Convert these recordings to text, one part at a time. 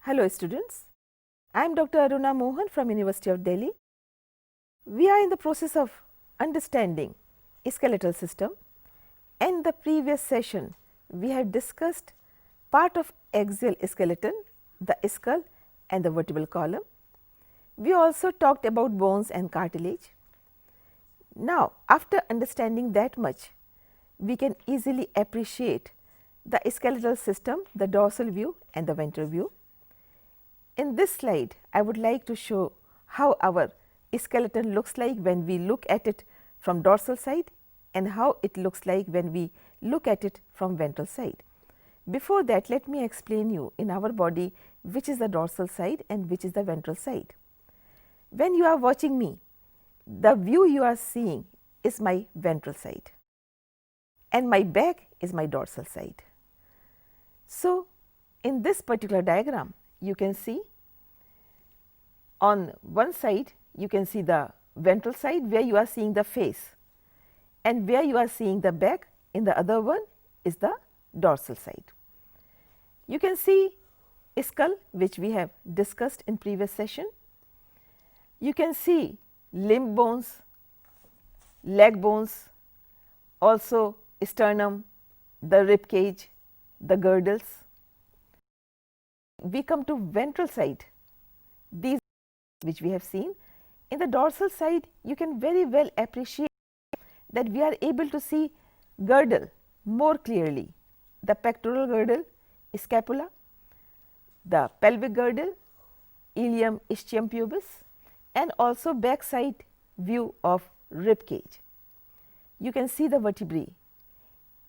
Hello students, I am Dr. Aruna Mohan from University of Delhi. We are in the process of understanding skeletal system. In the previous session, we have discussed part of axial skeleton, the skull and the vertebral column. We also talked about bones and cartilage. Now, after understanding that much, we can easily appreciate the skeletal system, the dorsal view and the ventral view. In this slide, I would like to show how our skeleton looks like when we look at it from dorsal side and how it looks like when we look at it from ventral side. Before that, let me explain you in our body which is the dorsal side and which is the ventral side. When you are watching me, the view you are seeing is my ventral side and my back is my dorsal side. So, in this particular diagram, you can see on one side you can see the ventral side where you are seeing the face, and where you are seeing the back in the other one is the dorsal side. You can see skull, which we have discussed in previous session. You can see limb bones, leg bones, also sternum, the rib cage, the girdles. We come to ventral side, these which we have seen. In the dorsal side, you can very well appreciate that we are able to see girdle more clearly, the pectoral girdle, scapula, the pelvic girdle, ilium, ischium pubis, and also back side view of rib cage. You can see the vertebrae,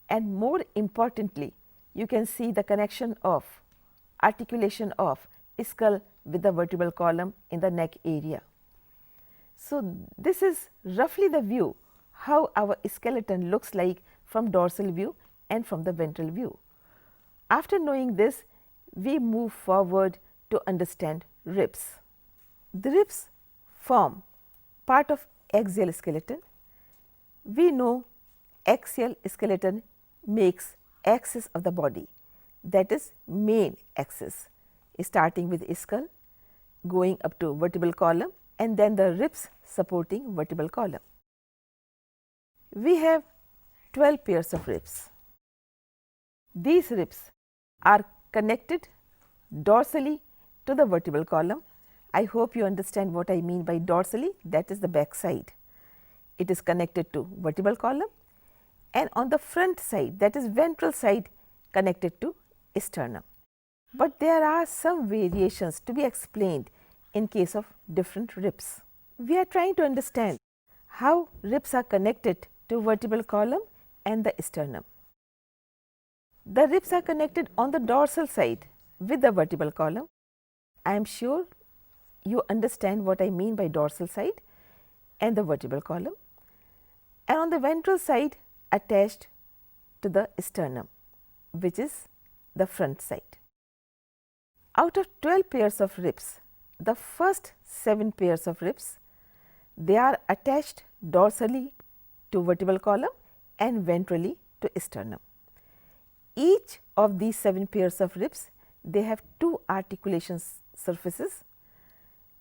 and more importantly, you can see the connection of articulation of skull with the vertebral column in the neck area. So, this is roughly the view how our skeleton looks like from dorsal view and from the ventral view. After knowing this, we move forward to understand ribs. The ribs form part of axial skeleton. We know axial skeleton makes axis of the body, that is main axis, starting with skull, going up to vertebral column and then the ribs supporting vertebral column. We have 12 pairs of ribs. These ribs are connected dorsally to the vertebral column. I hope you understand what I mean by dorsally, that is the back side. It is connected to vertebral column, and on the front side, that is ventral side, connected to sternum. But there are some variations to be explained in case of different ribs. We are trying to understand how ribs are connected to vertebral column and the sternum. The ribs are connected on the dorsal side with the vertebral column. I am sure you understand what I mean by dorsal side and the vertebral column, and on the ventral side attached to the sternum, which is the front side. Out of 12 pairs of ribs, the first 7 pairs of ribs, they are attached dorsally to vertebral column and ventrally to sternum. Each of these 7 pairs of ribs, they have 2 articulation surfaces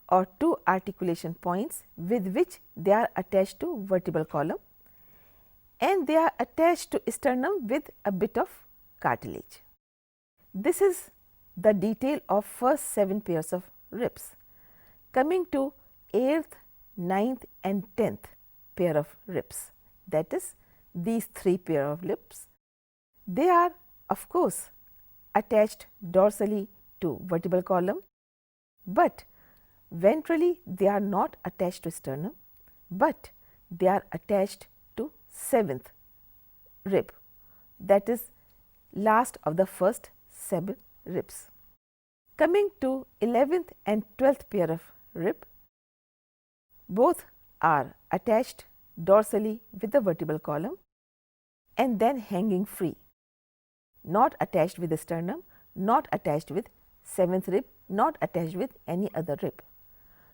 or 2 articulation points with which they are attached to vertebral column, and they are attached to sternum with a bit of cartilage. This is the detail of first 7 pairs of ribs. Coming to 8th, 9th and 10th pair of ribs, that is these 3 pair of ribs, they are of course attached dorsally to vertebral column, but ventrally they are not attached to sternum, but they are attached to 7th rib, that is last of the first 7 ribs. Coming to 11th and 12th pair of rib, both are attached dorsally with the vertebral column and then hanging free, not attached with the sternum, not attached with 7th rib, not attached with any other rib.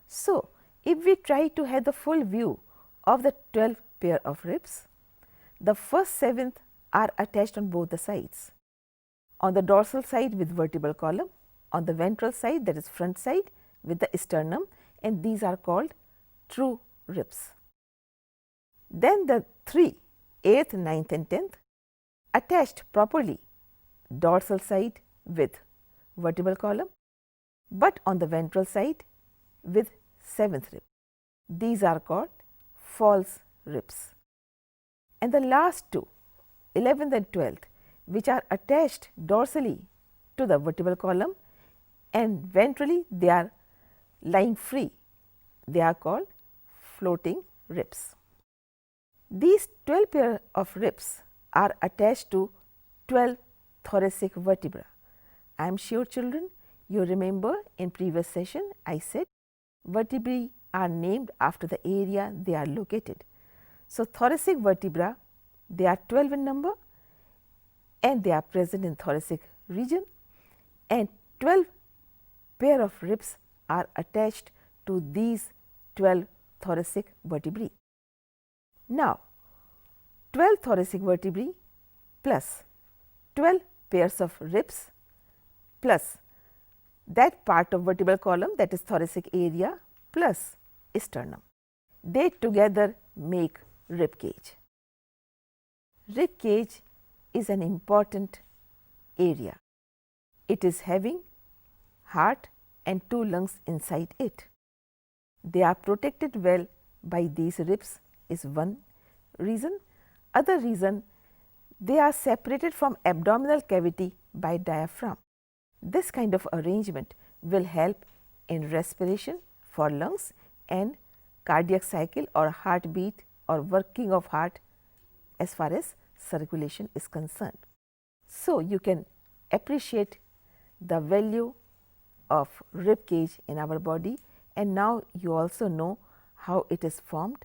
So, If we try to have the full view of the 12 pair of ribs, the first 7 are attached on both the sides. On the dorsal side with vertebral column, on the ventral side, that is front side, with the sternum, and these are called true ribs. Then the 3, 8th, 9th and 10th attached properly dorsal side with vertebral column, but on the ventral side with 7th rib. These are called false ribs. And the last 2, 11th and 12th, which are attached dorsally to the vertebral column and ventrally they are lying free, they are called floating ribs. These 12 pair of ribs are attached to 12 thoracic vertebrae. I am sure children you remember in previous session I said vertebrae are named after the area they are located. So, thoracic vertebra, they are 12 in number and they are present in thoracic region, and 12 pair of ribs are attached to these 12 thoracic vertebrae. Now, 12 thoracic vertebrae plus 12 pairs of ribs plus that part of vertebral column, that is thoracic area, plus sternum, they together make rib cage. Rib cage is an important area. It is having heart and 2 lungs inside it. They are protected well by these ribs is one reason. Other reason, they are separated from abdominal cavity by diaphragm. This kind of arrangement will help in respiration for lungs and cardiac cycle or heartbeat or working of heart as far as circulation is concerned. So, you can appreciate the value of rib cage in our body, and now you also know how it is formed,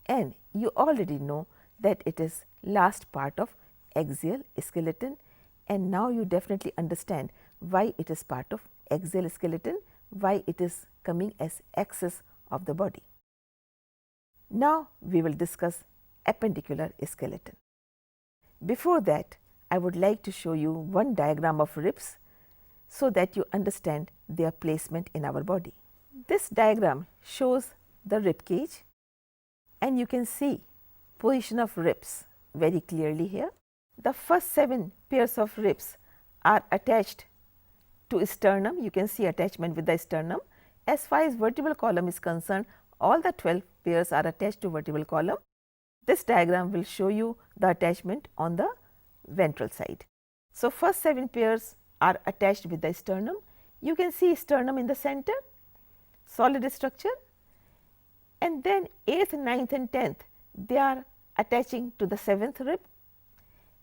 and you already know that it is last part of axial skeleton, and now you definitely understand why it is part of axial skeleton, why it is coming as axis of the body. Now, we will discuss appendicular skeleton. Before that, I would like to show you one diagram of ribs so that you understand their placement in our body. This diagram shows the rib cage, and you can see position of ribs very clearly here. The first 7 pairs of ribs are attached to sternum. You can see attachment with the sternum. As far as vertebral column is concerned, all the 12 pairs are attached to vertebral column. This diagram will show you the attachment on the ventral side. So, first 7 pairs are attached with the sternum. You can see sternum in the center, solid structure, and then 8th, 9th and 10th they are attaching to the 7th rib,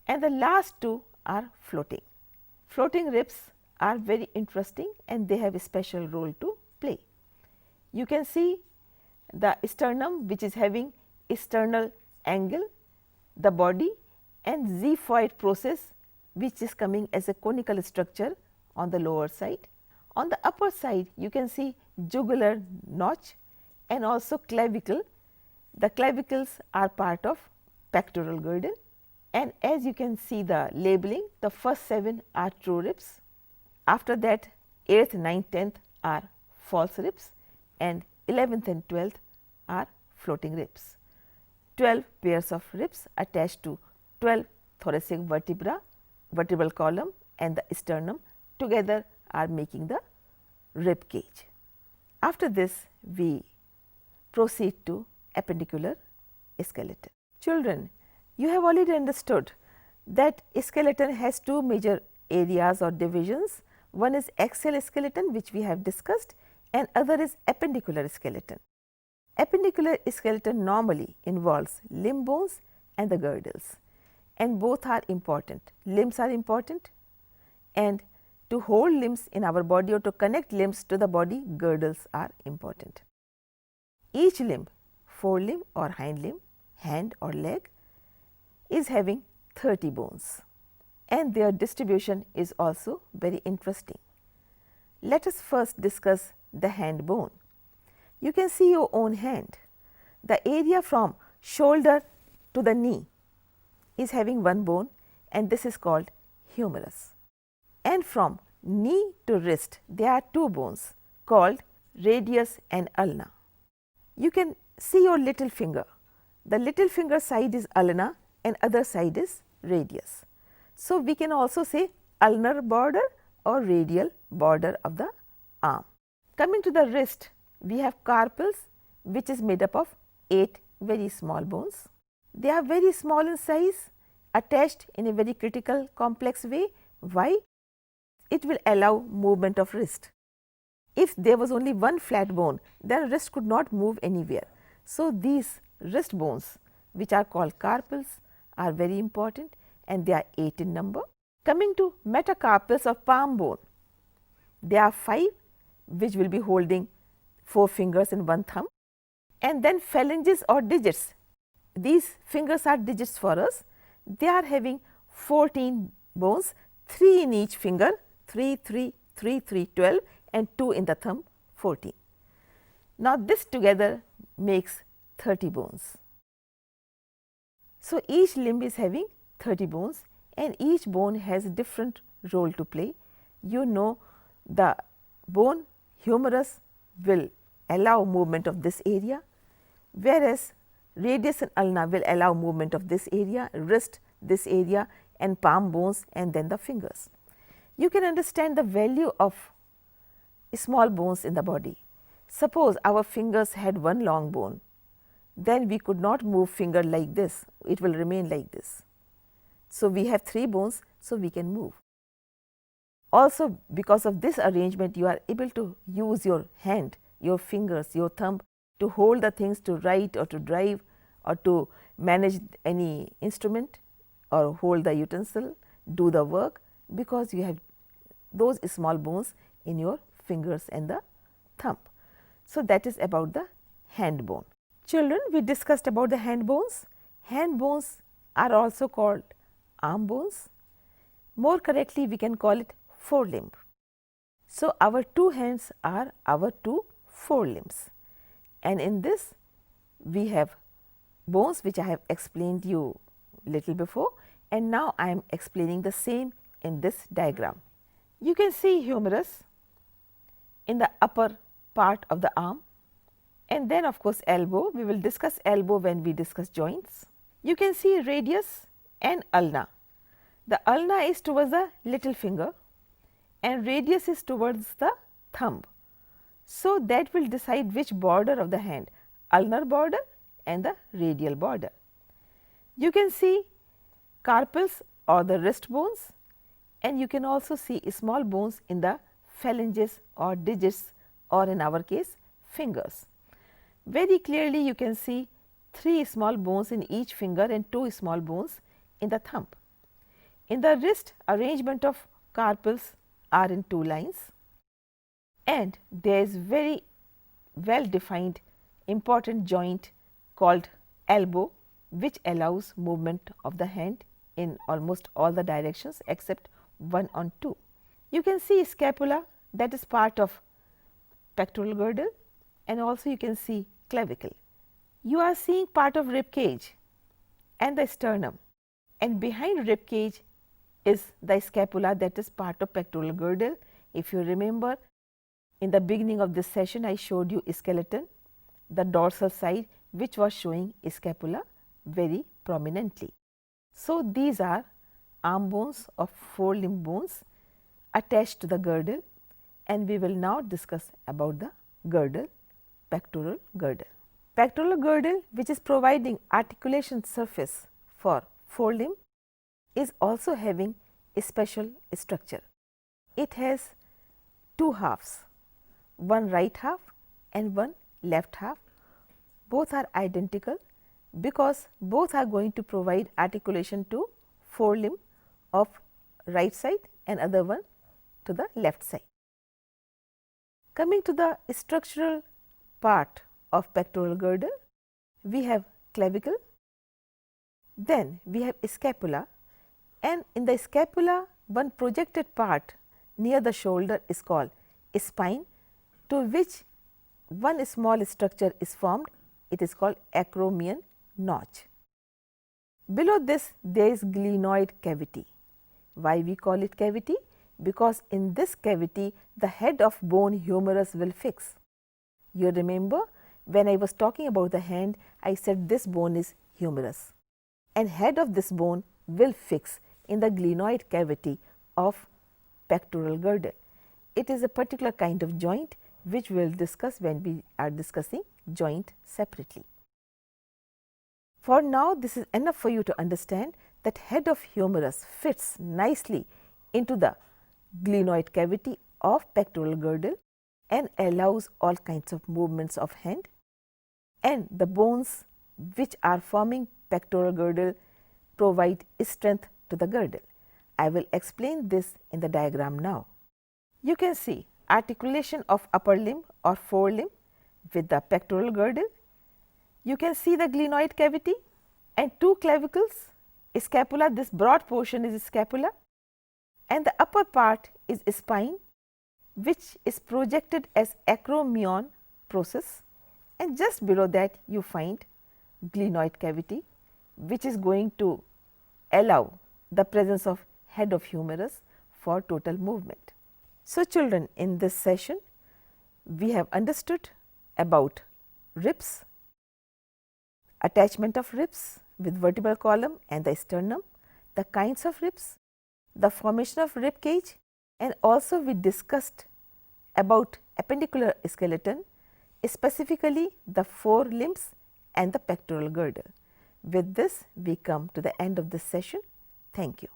and the last 2 are floating. Floating ribs are very interesting and they have a special role to play. You can see the sternum which is having sternal angle, the body, and xiphoid process which is coming as a conical structure on the lower side. On the upper side you can see jugular notch and also clavicle. The clavicles are part of pectoral girdle, and as you can see the labeling, the first 7 are true ribs. After that 8th, 9th, 10th are false ribs, and 11th and 12th are floating ribs. 12 pairs of ribs attached to 12 thoracic vertebra, vertebral column and the sternum together are making the rib cage. After this, we proceed to appendicular skeleton. Children, you have already understood that skeleton has 2 major areas or divisions. One is axial skeleton, which we have discussed, and other is appendicular skeleton. Appendicular skeleton normally involves limb bones and the girdles, and both are important. Limbs are important, and to hold limbs in our body or to connect limbs to the body, girdles are important. Each limb, forelimb or hind limb, hand or leg, is having 30 bones, and their distribution is also very interesting. Let us first discuss the hand bone. You can see your own hand. The area from shoulder to the knee is having one bone, and this is called humerus. And from knee to wrist there are two bones called radius and ulna. You can see your little finger. The little finger side is ulna and other side is radius. So, we can also say ulnar border or radial border of the arm. Coming to the wrist, we have carpals, which is made up of 8 very small bones. They are very small in size, attached in a very critical complex way. Why? It will allow movement of wrist. If there was only one flat bone, then wrist could not move anywhere. So, these wrist bones, which are called carpals, are very important, and they are 8 in number. Coming to metacarpals of palm bone, there are 5, which will be holding 4 fingers and 1 thumb, and then phalanges or digits. These fingers are digits for us. They are having 14 bones, 3 in each finger, 3, 3, 3, 3, 12, and 2 in the thumb, 14. Now, this together makes 30 bones. So, each limb is having 30 bones, and each bone has a different role to play. You know, the bone humerus will allow movement of this area, whereas radius and ulna will allow movement of this area, wrist, this area, and palm bones, and then the fingers. You can understand the value of small bones in the body. Suppose our fingers had one long bone, then we could not move finger like this, it will remain like this. So, we have 3 bones, so we can move. Also, because of this arrangement, you are able to use your hand, your fingers, your thumb to hold the things, to write or to drive or to manage any instrument or hold the utensil, do the work, because you have those small bones in your fingers and the thumb. So, that is about the hand bone. Children, we discussed about the hand bones. Hand bones are also called arm bones. More correctly, we can call it forelimb. So, our 2 hands are our 2 forelimbs, and in this we have bones which I have explained you little before, and now I am explaining the same in this diagram. You can see humerus in the upper part of the arm, and then of course elbow. We will discuss elbow when we discuss joints. You can see radius and ulna. The ulna is towards the little finger and radius is towards the thumb. So, that will decide which border of the hand, ulnar border and the radial border. You can see carpals or the wrist bones, and you can also see small bones in the phalanges or digits, or in our case fingers. Very clearly you can see 3 small bones in each finger and 2 small bones in the thumb. In the wrist, arrangement of carpals are in 2 lines, and there is very well defined important joint called elbow, which allows movement of the hand in almost all the directions except 1 on 2. You can see scapula, that is part of pectoral girdle, and also you can see clavicle. You are seeing part of rib cage and the sternum, and behind rib cage is the scapula, that is part of pectoral girdle. If you remember, in the beginning of this session I showed you skeleton, the dorsal side, which was showing scapula very prominently. So, these are arm bones of forelimb bones attached to the girdle, and we will now discuss about the girdle, pectoral girdle. Pectoral girdle, which is providing articulation surface for forelimb, is also having a special structure. It has 2 halves, one right half and one left half. Both are identical because both are going to provide articulation to forelimb of right side and other one to the left side. Coming to the structural part of pectoral girdle, we have clavicle, then we have scapula, and in the scapula one projected part near the shoulder is called spine, to which one small structure is formed. It is called acromion notch. Below this there is glenoid cavity. Why we call it cavity? Because in this cavity the head of bone humerus will fix. You remember when I was talking about the hand, I said this bone is humerus, and head of this bone will fix in the glenoid cavity of pectoral girdle. It is a particular kind of joint which we will discuss when we are discussing joint separately. For now, this is enough for you to understand that head of humerus fits nicely into the glenoid cavity of pectoral girdle and allows all kinds of movements of hand, and the bones which are forming pectoral girdle provide strength to the girdle. I will explain this in the diagram now. You can see articulation of upper limb or forelimb with the pectoral girdle. You can see the glenoid cavity and two clavicles, scapula. This broad portion is scapula, and the upper part is spine, which is projected as acromion process, and just below that you find glenoid cavity, which is going to allow the presence of head of humerus for total movement. So, children, in this session we have understood about ribs, attachment of ribs with vertebral column and the sternum, the kinds of ribs, the formation of rib cage, and also we discussed about appendicular skeleton, specifically the forelimbs and the pectoral girdle. With this we come to the end of this session. Thank you.